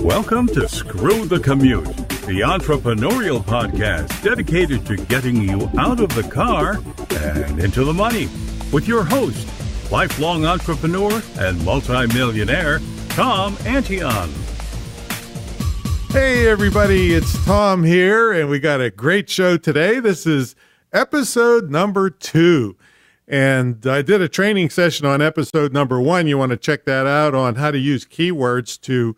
Welcome to Screw the Commute, the entrepreneurial podcast dedicated to getting you out of the car and into the money. With your host, lifelong entrepreneur and multimillionaire, Tom Antion. Hey everybody, it's Tom here, and we got a great show today. This is episode number 2. And I did a training session on episode number 1. You want to check that out on how to use keywords to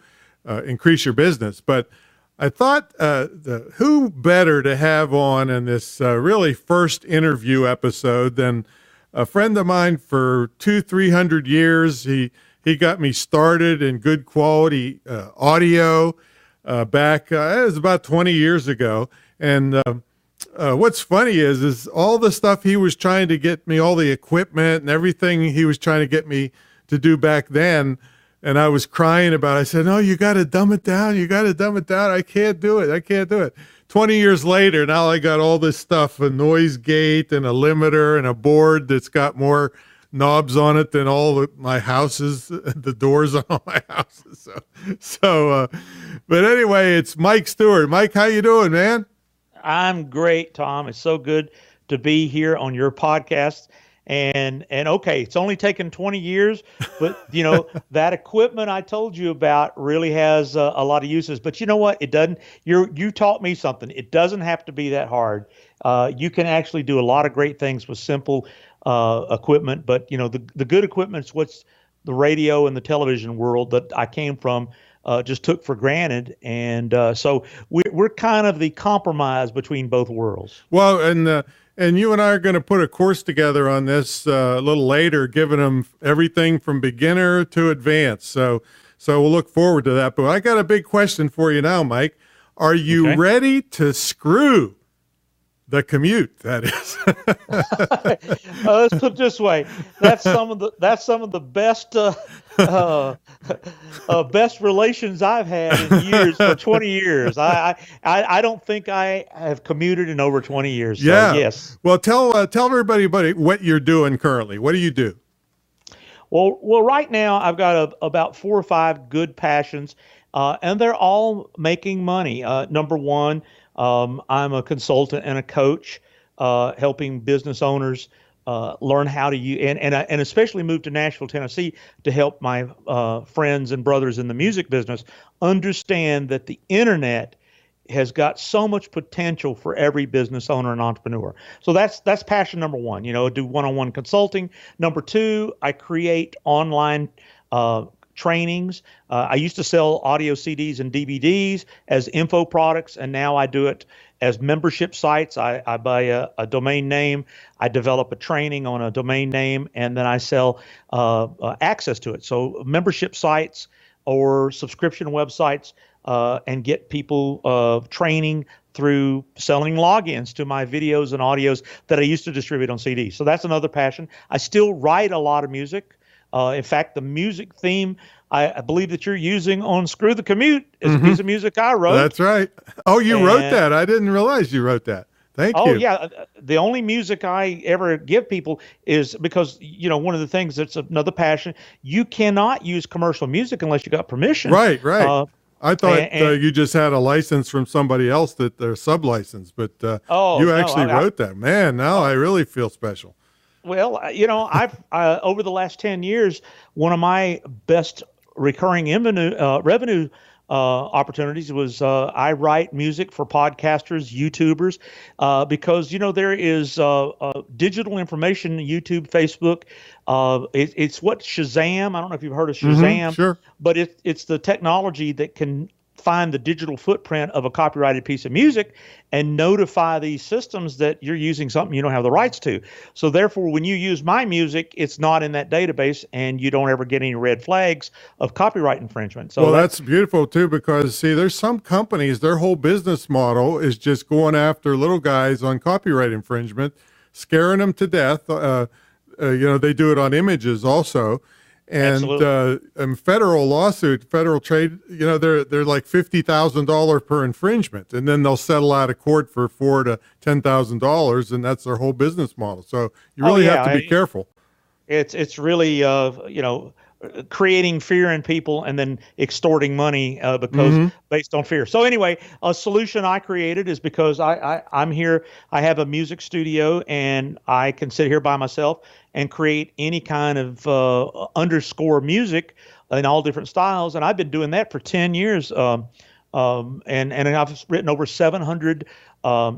increase your business. But I thought who better to have on in this really first interview episode than a friend of mine for 200-300 years. He got me started in good quality audio back, it was about 20 years ago. And what's funny is all the stuff he was trying to get me, all the equipment and everything he was trying to get me to do back then, and I was crying about it. I said, no, you got to dumb it down. You got to dumb it down. I can't do it. 20 years later, now I got all this stuff, a noise gate and a limiter and a board that's got more knobs on it than all my houses, the doors on all my houses. But anyway, it's Mike Stewart. Mike, how you doing, man? I'm great, Tom. It's so good to be here on your podcast. And okay, it's only taken 20 years, but you know, that equipment I told you about really has a lot of uses. But you know what? It doesn't. You taught me something. It doesn't have to be that hard. You can actually do a lot of great things with simple equipment. But you know, the good equipment is what's the radio and the television world that I came from just took for granted. And so we're kind of the compromise between both worlds. Well, and you and I are going to put a course together on this a little later, giving them everything from beginner to advanced. So we'll look forward to that. But I got a big question for you now, Mike. Are you ready to screw the commute? That is. Let's put it this way: that's some of the best relations I've had in years for 20 years. I don't think I have commuted in over 20 years. So yeah. Yes. Well, tell everybody what you're doing currently. What do you do? Well, right now I've got about 4 or 5 good passions, and they're all making money. Number one, I'm a consultant and a coach, helping business owners learn how to use, and especially moved to Nashville, Tennessee, to help my friends and brothers in the music business understand that the internet has got so much potential for every business owner and entrepreneur. So that's passion number one. You know, do one-on-one consulting. Number 2, I create online trainings. I used to sell audio CDs and DVDs as info products, and now I do it as membership sites. I buy a domain name, I develop a training on a domain name, and then I sell access to it. So membership sites or subscription websites, and get people training through selling logins to my videos and audios that I used to distribute on CDs. So that's another passion. I still write a lot of music. In fact, the music theme I believe that you're using on Screw the Commute is a piece of music I wrote. That's right. Oh, you wrote that. I didn't realize you wrote that. Thank you. Oh, yeah. The only music I ever give people is because, you know, one of the things that's another passion, you cannot use commercial music unless you got permission. Right. I thought you just had a license from somebody else that they're sub-licensed, but you actually wrote that. Man, now I really feel special. Well, you know, I've over the last 10 years, one of my best recurring revenue opportunities was I write music for podcasters, YouTubers, because, you know, there is digital information, YouTube, Facebook. It's what Shazam. I don't know if you've heard of Shazam, sure. But it's the technology that can find the digital footprint of a copyrighted piece of music and notify these systems that you're using something you don't have the rights to. So therefore, when you use my music, it's not in that database and you don't ever get any red flags of copyright infringement. So well, that's beautiful too, because see, there's some companies, their whole business model is just going after little guys on copyright infringement, scaring them to death. You know, they do it on images also. And federal lawsuit, federal trade, you know, they're like $50,000 per infringement, and then they'll settle out of court for $4,000 to $10,000, and that's their whole business model. So you really have to be careful. It's really you know, creating fear in people and then extorting money because based on fear. So anyway, a solution I created is because I'm here. I have a music studio and I can sit here by myself and create any kind of underscore music in all different styles. And I've been doing that for 10 years. And I've written over 700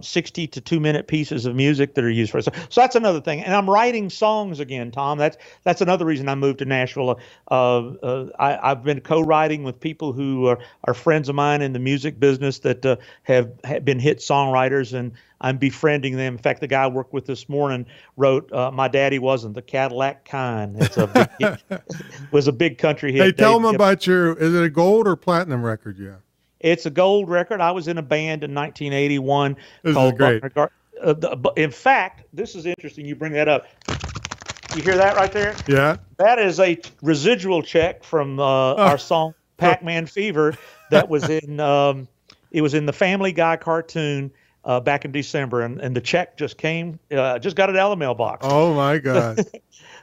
60 to 2 minute pieces of music that are used for it. So that's another thing. And I'm writing songs again, Tom. That's another reason I moved to Nashville. I've been co-writing with people who are friends of mine in the music business that have been hit songwriters, and I'm befriending them. In fact, the guy I worked with this morning wrote "My Daddy Wasn't the Cadillac Kind." It's a big hit. Was a big country hit. Hey, tell them about is it a gold or platinum record you have? It's a gold record. I was in a band in 1981 called great. In fact, this is interesting. You bring that up. You hear that right there? Yeah. That is a residual check from our song "Pac-Man Fever" that was in it was in the Family Guy cartoon back in December, and the check just came. Just got it out of the mailbox. Oh my God!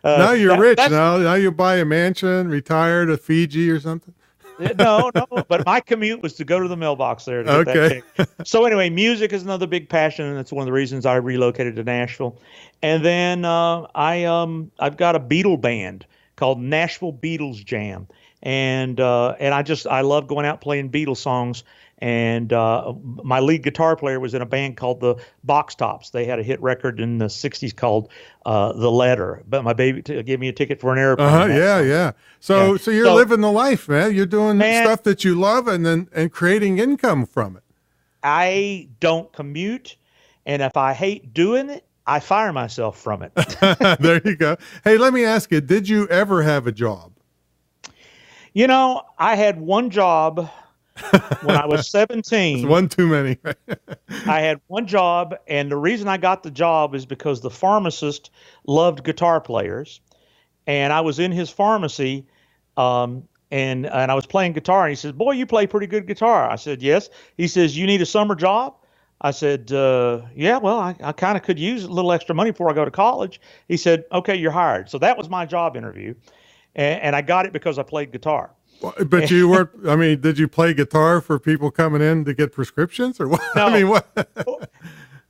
Now you're rich. Now you buy a mansion, retire to Fiji or something. No, but my commute was to go to the mailbox there. To get that check. So anyway, music is another big passion, and that's one of the reasons I relocated to Nashville. And then I've got a Beatle band called Nashville Beatles Jam, and I love going out playing Beatles songs. And my lead guitar player was in a band called the Box Tops. They had a hit record in the 60s called The Letter. But my baby gave me a ticket for an airplane. Yeah. So you're living the life, man. You're doing stuff that you love and creating income from it. I don't commute. And if I hate doing it, I fire myself from it. There you go. Hey, let me ask you, did you ever have a job? You know, I had one job when I was 17. It's one too many. I had one job, and the reason I got the job is because the pharmacist loved guitar players, and I was in his pharmacy, and I was playing guitar, and he says, "Boy, you play pretty good guitar." I said, "Yes." He says, "You need a summer job?" I said, "Yeah, well, I kind of could use a little extra money before I go to college." He said, "Okay, you're hired." So that was my job interview, and I got it because I played guitar. But you weren't, I mean, did you play guitar for people coming in to get prescriptions or what? No. I mean, what?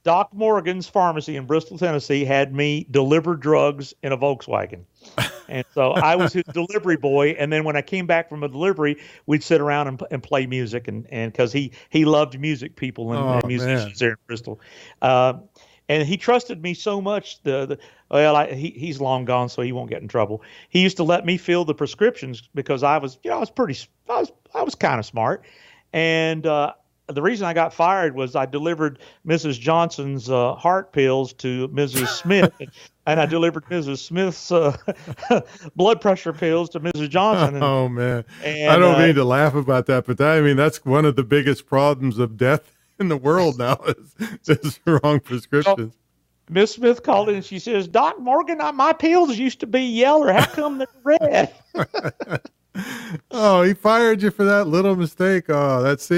Doc Morgan's pharmacy in Bristol, Tennessee had me deliver drugs in a Volkswagen. And so I was his delivery boy. And then when I came back from a delivery, we'd sit around and play music. And because he loved music people and musicians there in Bristol. And he trusted me so much. He's long gone, so he won't get in trouble. He used to let me fill the prescriptions because I was kind of smart. And the reason I got fired was I delivered Mrs. Johnson's heart pills to Mrs. Smith, and I delivered Mrs. Smith's blood pressure pills to Mrs. Johnson. Oh man, I don't mean to laugh about that, but that's one of the biggest problems of death in the world now is wrong prescriptions. Miss Smith called in and she says, "Doc Morgan, my pills used to be yellow. How come they're red?" Oh, he fired you for that little mistake. Oh, it's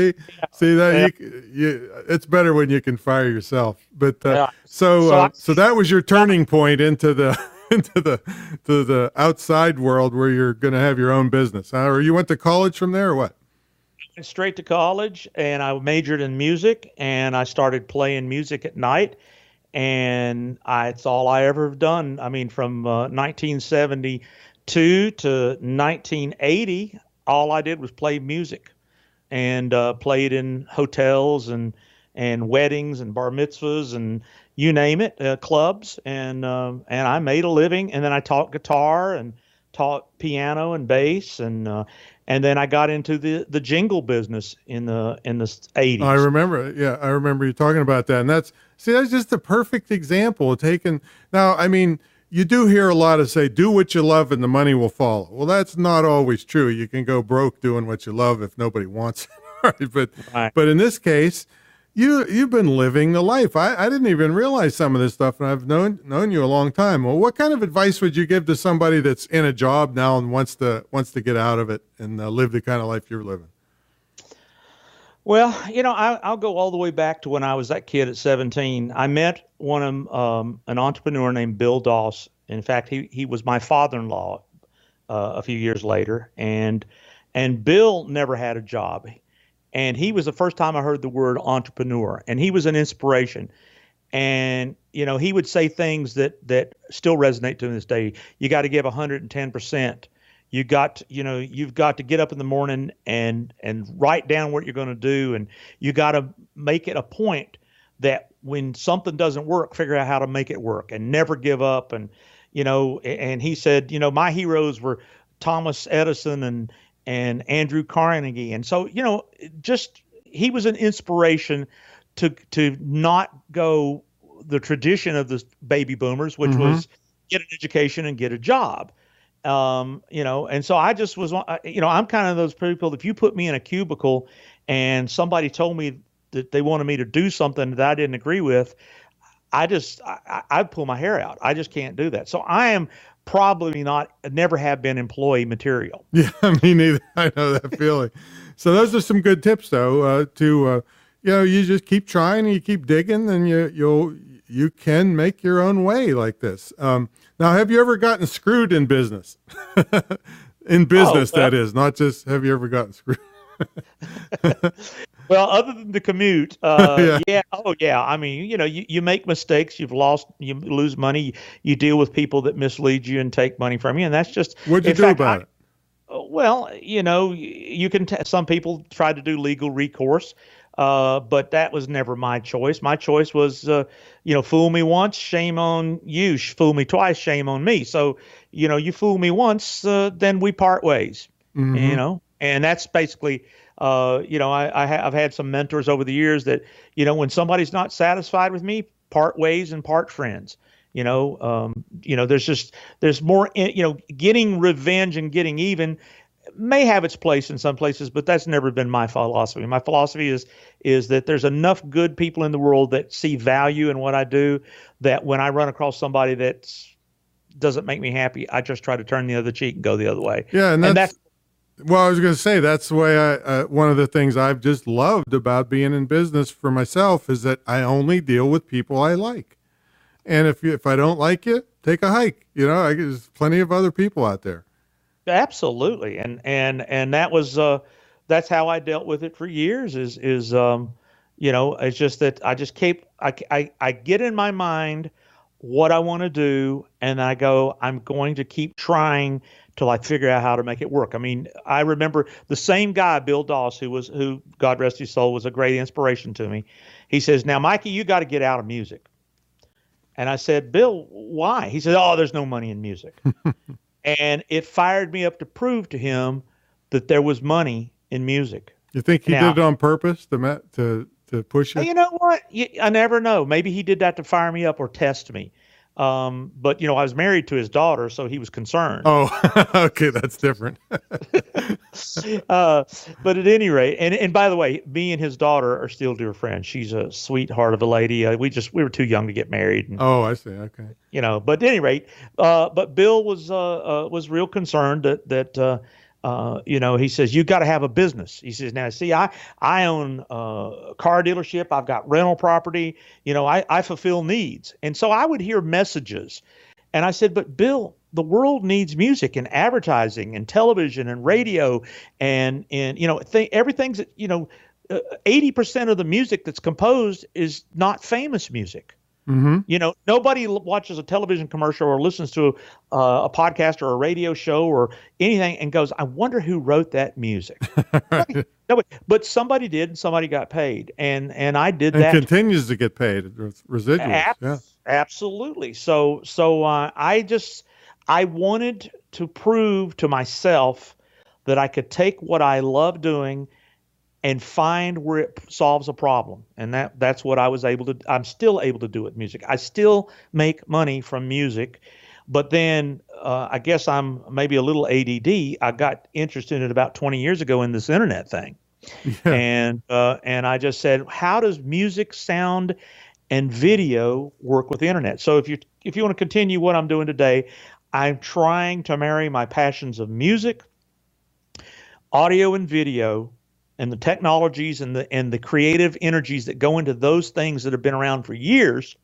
better when you can fire yourself. But so that was your turning point into the outside world where you're going to have your own business, huh? Or you went to college from there, or what? Went straight to college, and I majored in music, and I started playing music at night, and it's all I ever have done. I mean, from 1972 to 1980, all I did was play music, and played in hotels and weddings and bar mitzvahs and you name it, clubs, and I made a living. And then I taught guitar and taught piano and bass, and then I got into the jingle business in the 80s. I remember, I remember you talking about that, and that's just a perfect example of taking. Now, I mean, you do hear a lot of say, "Do what you love, and the money will follow." Well, that's not always true. You can go broke doing what you love if nobody wants it. But in this case, you've been living the life. I didn't even realize some of this stuff, and I've known you a long time. Well, what kind of advice would you give to somebody that's in a job now and wants to get out of it and live the kind of life you're living? Well, I'll go all the way back to when I was that kid at 17. I met an entrepreneur named Bill Doss. In fact, he was my father-in-law. a few years later, and Bill never had a job, and he was the first time I heard the word entrepreneur, and he was an inspiration. And he would say things that still resonate to this day. You got to give 110%. You've got to get up in the morning and write down what you're going to do, and you got to make it a point that when something doesn't work, figure out how to make it work and never give up. And he said, my heroes were Thomas Edison and Andrew Carnegie. And so, just he was an inspiration to not go the tradition of the baby boomers, which was get an education and get a job. And so I just was, I'm kind of those people, if you put me in a cubicle and somebody told me that they wanted me to do something that I didn't agree with, I'd pull my hair out. I just can't do that. So I am probably never have been employee material. Yeah, me neither. I know that feeling. So those are some good tips, though, you just keep trying and you keep digging, and you can make your own way like this. Now, have you ever gotten screwed in business? That is, not just have you ever gotten screwed? Well, other than the commute, yeah. Oh, yeah. I mean, you make mistakes, you lose money, you deal with people that mislead you and take money from you, and that's just. What'd you do about it? Well, you can. Some people try to do legal recourse, but that was never my choice. My choice was, fool me once, shame on you. Fool me twice, shame on me. So, you fool me once, then we part ways. And that's basically. I've had some mentors over the years that, when somebody's not satisfied with me, part ways and part friends. There's more, getting revenge and getting even may have its place in some places, but that's never been my philosophy. My philosophy is that there's enough good people in the world that see value in what I do, that when I run across somebody that doesn't make me happy, I just try to turn the other cheek and go the other way. Yeah, and that's well, I was going to say, that's the way one of the things I've just loved about being in business for myself is that I only deal with people I like. And if I don't like you, take a hike. There's plenty of other people out there. Absolutely. And that was, that's how I dealt with it for years is it's just that I just I get in my mind what I want to do, and I go, I'm going to keep trying till I figure out how to make it work. I mean, I remember the same guy, Bill Doss, who God rest his soul, was a great inspiration to me. He says, now, Mikey, you got to get out of music. And I said, Bill, why? He said, oh, there's no money in music. And it fired me up to prove to him that there was money in music. You think he did it on purpose to push it? You know what? I never know. Maybe he did that to fire me up or test me. But I was married to his daughter, so he was concerned. Oh, okay, that's different. But at any rate, and by the way, me and his daughter are still dear friends. She's a sweetheart of a lady. We were too young to get married. And, oh, I see. Okay. But at any rate, but Bill was real concerned that he says, you got to have a business. He says, now, see, I own a car dealership. I've got rental property. I fulfill needs. And so I would hear messages. And I said, but Bill, the world needs music and advertising and television and radio and everything's, 80% of the music that's composed is not famous music. Mm-hmm. Nobody watches a television commercial or listens to a podcast or a radio show or anything and goes, I wonder who wrote that music. Nobody, but somebody did, and somebody got paid. And I did that. And continues to get paid residuals. Absolutely. So I wanted to prove to myself that I could take what I love doing and find where it solves a problem. And that's what I was I'm still able to do with music. I still make money from music, but then I guess I'm maybe a little ADD. I got interested in it about 20 years ago in this internet thing. Yeah. And I just said, how does music, sound, and video work with the internet? So if you want to continue what I'm doing today, I'm trying to marry my passions of music, audio and video, and the technologies and the creative energies that go into those things that have been around for years,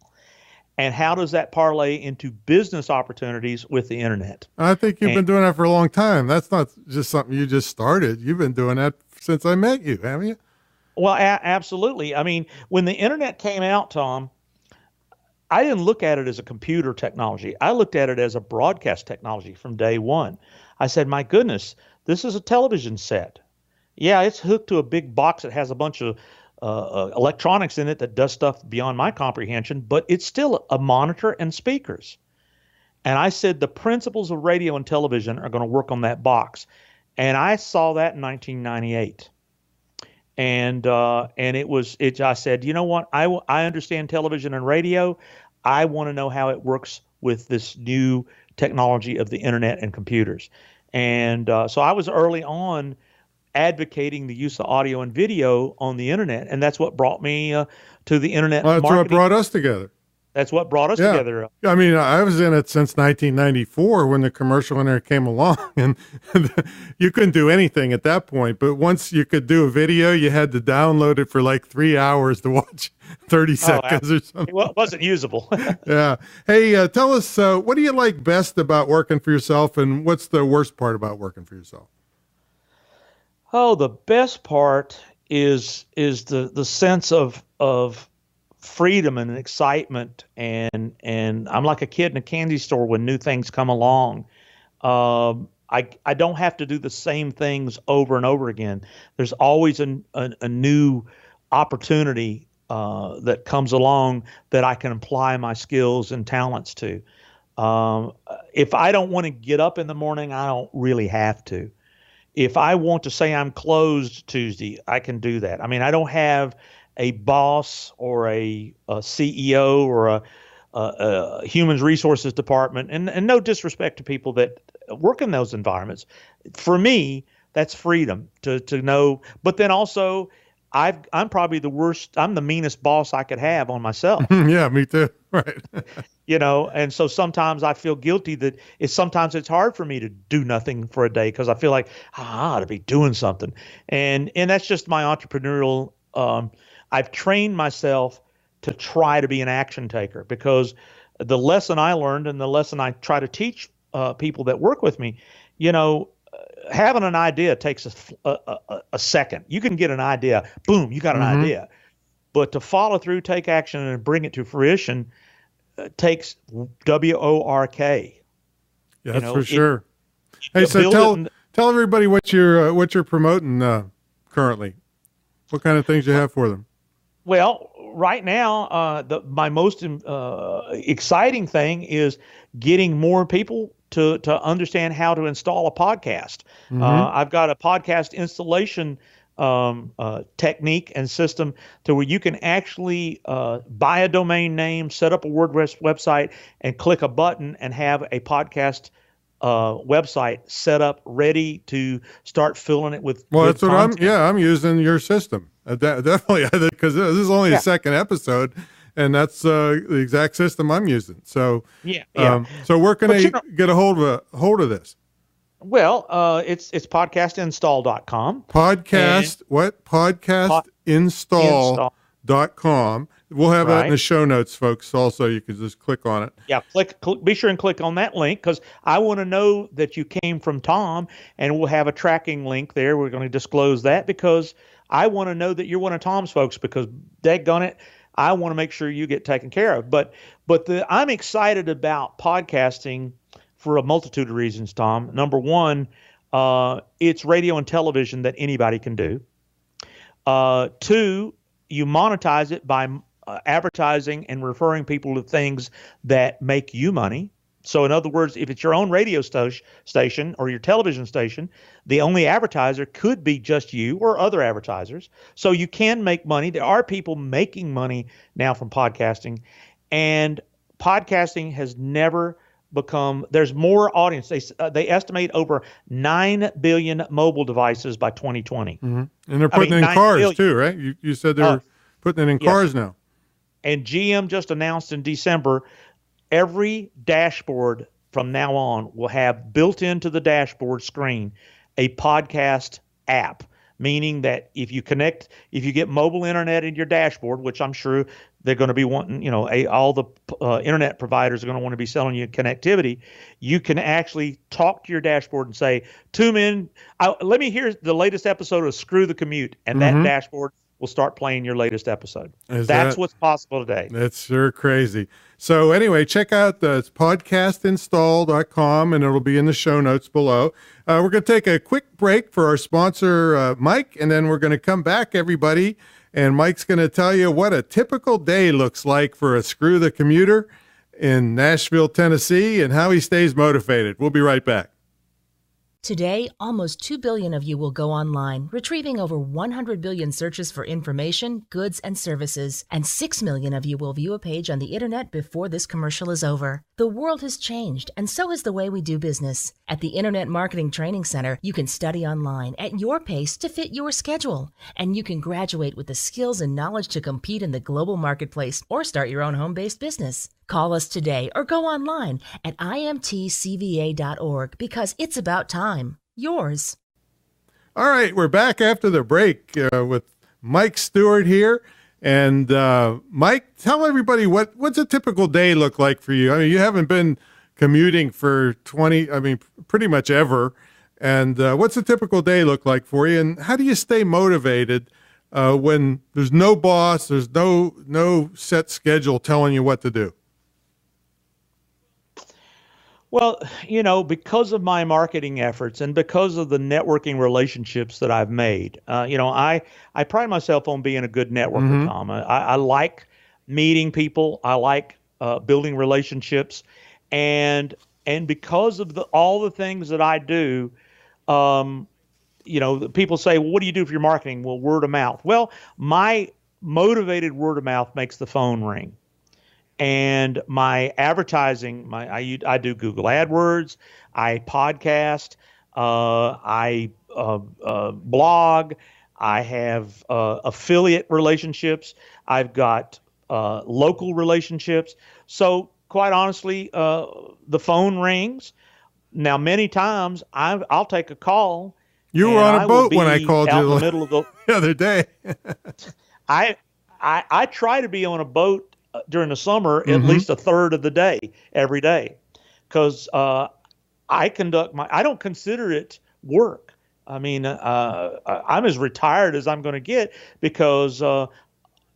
and how does that parlay into business opportunities with the internet? I think you've been doing that for a long time. That's not just something you just started. You've been doing that since I met you, haven't you? Well, absolutely. I mean, when the internet came out, Tom, I didn't look at it as a computer technology. I looked at it as a broadcast technology from day one. I said, my goodness, this is a television set. Yeah, it's hooked to a big box that has a bunch of electronics in it that does stuff beyond my comprehension, but it's still a monitor and speakers. And I said the principles of radio and television are going to work on that box. And I saw that in 1998. And I said, you know what? I understand television and radio. I want to know how it works with this new technology of the internet and computers. And so I was early on advocating the use of audio and video on the internet, and that's what brought me to the internet. Well, that's marketing. what brought us together. That's what brought us together. I mean, I was in it since 1994 when the commercial internet came along, and you couldn't do anything at that point. But once you could do a video, you had to download it for like 3 hours to watch 30 seconds or something. Well, it wasn't usable. Yeah. Hey, tell us, what do you like best about working for yourself, and what's the worst part about working for yourself? Oh, the best part is the sense of freedom and excitement, and I'm like a kid in a candy store when new things come along. I don't have to do the same things over and over again. There's always a new opportunity that comes along that I can apply my skills and talents to. If I don't want to get up in the morning, I don't really have to. If I want to say I'm closed Tuesday, I can do that. I mean, I don't have a boss or a CEO or a human resources department, and no disrespect to people that work in those environments. For me, that's freedom to know. But then also, I'm probably the worst. I'm the meanest boss I could have on myself. Yeah, me too. Right. And so sometimes I feel guilty that sometimes it's hard for me to do nothing for a day because I feel like I ought to be doing something. And that's just my entrepreneurial. I've trained myself to try to be an action taker, because the lesson I learned and the lesson I try to teach people that work with me, having an idea takes a second. You can get an idea, boom, you got an idea. But to follow through, take action, and bring it to fruition takes WORK. Yeah, that's for sure. Hey, so tell everybody what you're promoting currently. What kind of things you have for them? Well, right now, my most exciting thing is getting more people to understand how to install a podcast. I've got a podcast installation technique and system to where you can actually buy a domain name, set up a WordPress website, and click a button and have a podcast website set up ready to start filling it with. Well, that's content. what I'm using your system. Definitely, because this is only the second episode, and that's the exact system I'm using. So so where can I get a hold of this? Well, it's podcastinstall.com. Podcastinstall.com. We'll have that in the show notes, folks. Also, you can just click on it. Yeah, be sure and click on that link, because I want to know that you came from Tom, and we'll have a tracking link there. We're going to disclose that because I want to know that you're one of Tom's folks, because daggone it, I want to make sure you get taken care of. But I'm excited about podcasting for a multitude of reasons, Tom. Number one, it's radio and television that anybody can do. Two, you monetize it by advertising and referring people to things that make you money. So in other words, if it's your own radio station or your television station, the only advertiser could be just you or other advertisers. So you can make money. There are people making money now from podcasting, and podcasting has never become, there's more audience. They estimate over 9 billion mobile devices by 2020. And they're putting it in cars billion. Too, right? You said they're putting it in cars now. And GM just announced in December, every dashboard from now on will have built into the dashboard screen a podcast app, meaning that if you get mobile internet in your dashboard, which I'm sure they're going to be wanting, all the internet providers are going to want to be selling you connectivity. You can actually talk to your dashboard and say, tune in. Let me hear the latest episode of Screw the Commute. And that dashboard will start playing your latest episode. That's what's possible today. That's sure crazy. So anyway, check out the podcastinstall.com, and it'll be in the show notes below. We're going to take a quick break for our sponsor, Mike, and then we're going to come back, everybody. And Mike's going to tell you what a typical day looks like for a Screw the Commuter in Nashville, Tennessee, and how he stays motivated. We'll be right back. Today, almost 2 billion of you will go online, retrieving over 100 billion searches for information, goods, and services. And 6 million of you will view a page on the internet before this commercial is over. The world has changed, and so has the way we do business. At the Internet Marketing Training Center, you can study online at your pace to fit your schedule. And you can graduate with the skills and knowledge to compete in the global marketplace or start your own home-based business. Call us today or go online at imtcva.org because it's about time. Yours. All right, we're back after the break with Mike Stewart here. And Mike, tell everybody what's a typical day look like for you? I mean, you haven't been commuting for pretty much ever. And what's a typical day look like for you? And how do you stay motivated when there's no boss, there's no set schedule telling you what to do? Well, because of my marketing efforts and because of the networking relationships that I've made, I pride myself on being a good networker, Tom. I like meeting people. I like building relationships. And because of all the things that I do, people say, well, what do you do for your marketing? Well, word of mouth. Well, my motivated word of mouth makes the phone ring. And my advertising, I do Google AdWords, I podcast, I blog, I have affiliate relationships, I've got local relationships. So quite honestly, the phone rings. Now, many times I'll take a call. You were on a boat when I called you in the middle of the other day. I try to be on a boat during the summer, at least a third of the day, every day, because I don't consider it work. I mean, I'm as retired as I'm going to get because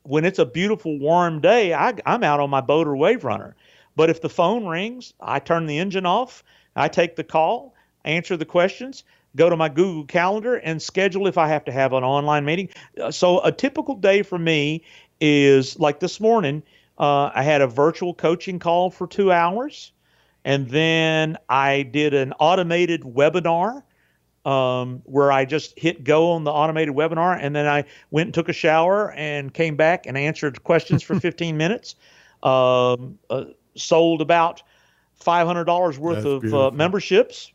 when it's a beautiful, warm day, I'm out on my boat or wave runner. But if the phone rings, I turn the engine off, I take the call, answer the questions, go to my Google Calendar and schedule if I have to have an online meeting. So a typical day for me is like this morning. I had a virtual coaching call for 2 hours, and then I did an automated webinar where I just hit go on the automated webinar, and then I went and took a shower and came back and answered questions for 15 minutes. Sold about $500 worth of memberships.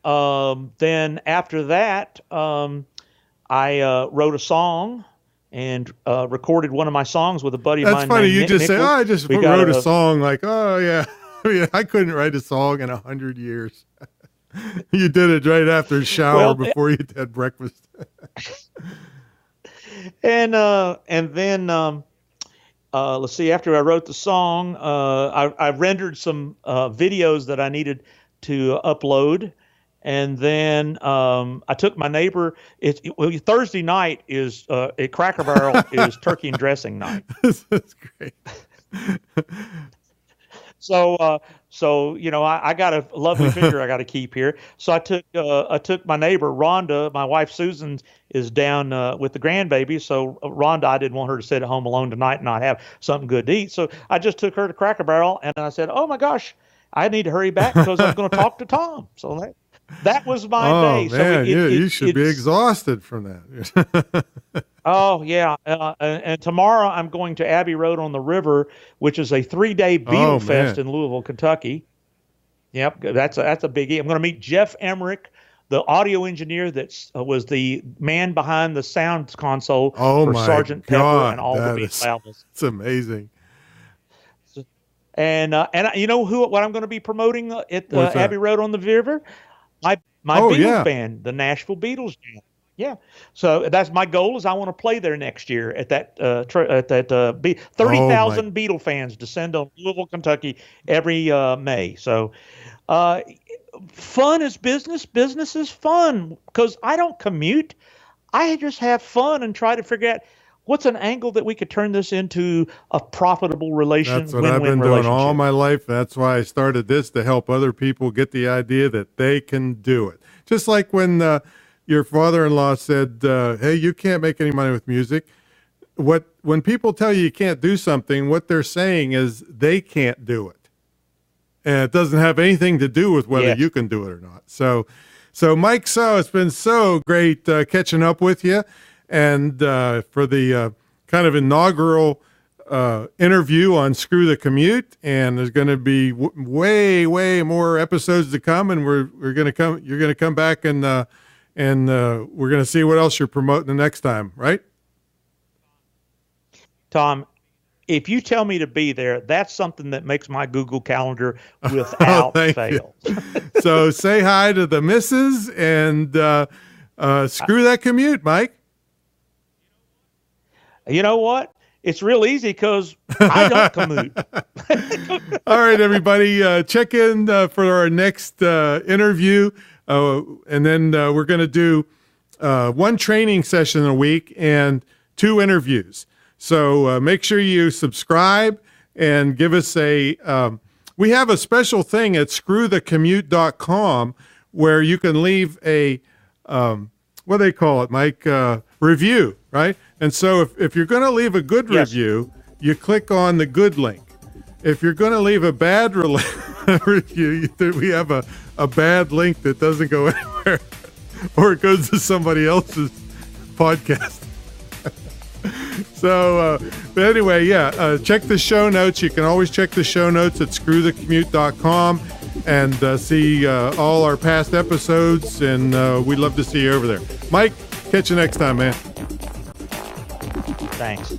Then after that, I wrote a song and recorded one of my songs with a buddy of mine. That's funny. You just say, Nichols. I just wrote a song. Like, oh, yeah. I mean, I couldn't write a song in 100 years. You did it right after a shower before you had breakfast. And then let's see. After I wrote the song, I rendered some videos that I needed to upload. And then I took my neighbor. Thursday night is at Cracker Barrel is turkey and dressing night. That's great. So I got a lovely figure I got to keep here. So I took my neighbor Rhonda. My wife Susan is down with the grandbaby. So Rhonda, I didn't want her to sit at home alone tonight and not have something good to eat. So I just took her to Cracker Barrel, and I said, "Oh my gosh, I need to hurry back because I'm going to talk to Tom." So that was my day. Oh man, so you should be exhausted from that. Oh yeah, and tomorrow I'm going to Abbey Road on the River, which is a 3-day Beetle Fest in Louisville, Kentucky. Yep, that's a biggie. I'm going to meet Jeff Emmerich, the audio engineer that was the man behind the sound console for Sgt. Pepper and all the Beatles albums. It's amazing. And you know what I'm going to be promoting at Abbey Road on the River? My Beatles band, the Nashville Beatles Jam. Yeah. So that's my goal is I want to play there next year at that 30,000 Beatle fans descend on Louisville, Kentucky every May. So fun is business. Business is fun because I don't commute. I just have fun and try to figure out what's an angle that we could turn this into a profitable That's what I've been doing all my life. That's why I started this, to help other people get the idea that they can do it. Just like when your father-in-law said, hey, you can't make any money with music. When people tell you can't do something, what they're saying is they can't do it. And it doesn't have anything to do with whether you can do it or not. So Mike, it's been so great catching up with you. And for the kind of inaugural interview on Screw the Commute, and there's going to be way more episodes to come, and you're going to come back and we're going to see what else you're promoting the next time, right? Tom, if you tell me to be there, that's something that makes my Google Calendar without fail. So say hi to the missus and screw that commute, Mike. You know what? It's real easy because I don't commute. All right, everybody, check in for our next interview. And then we're going to do one training session a week and 2 interviews. So make sure you subscribe and give us we have a special thing at screwthecommute.com where you can leave a, what do they call it, Mike? Review, right? And so if you're going to leave a good review, you click on the good link. If you're going to leave a bad review, we have a bad link that doesn't go anywhere, or it goes to somebody else's podcast. So, but anyway, check the show notes. You can always check the show notes at screwthecommute.com and see all our past episodes, and we'd love to see you over there. Mike, catch you next time, man. Thanks.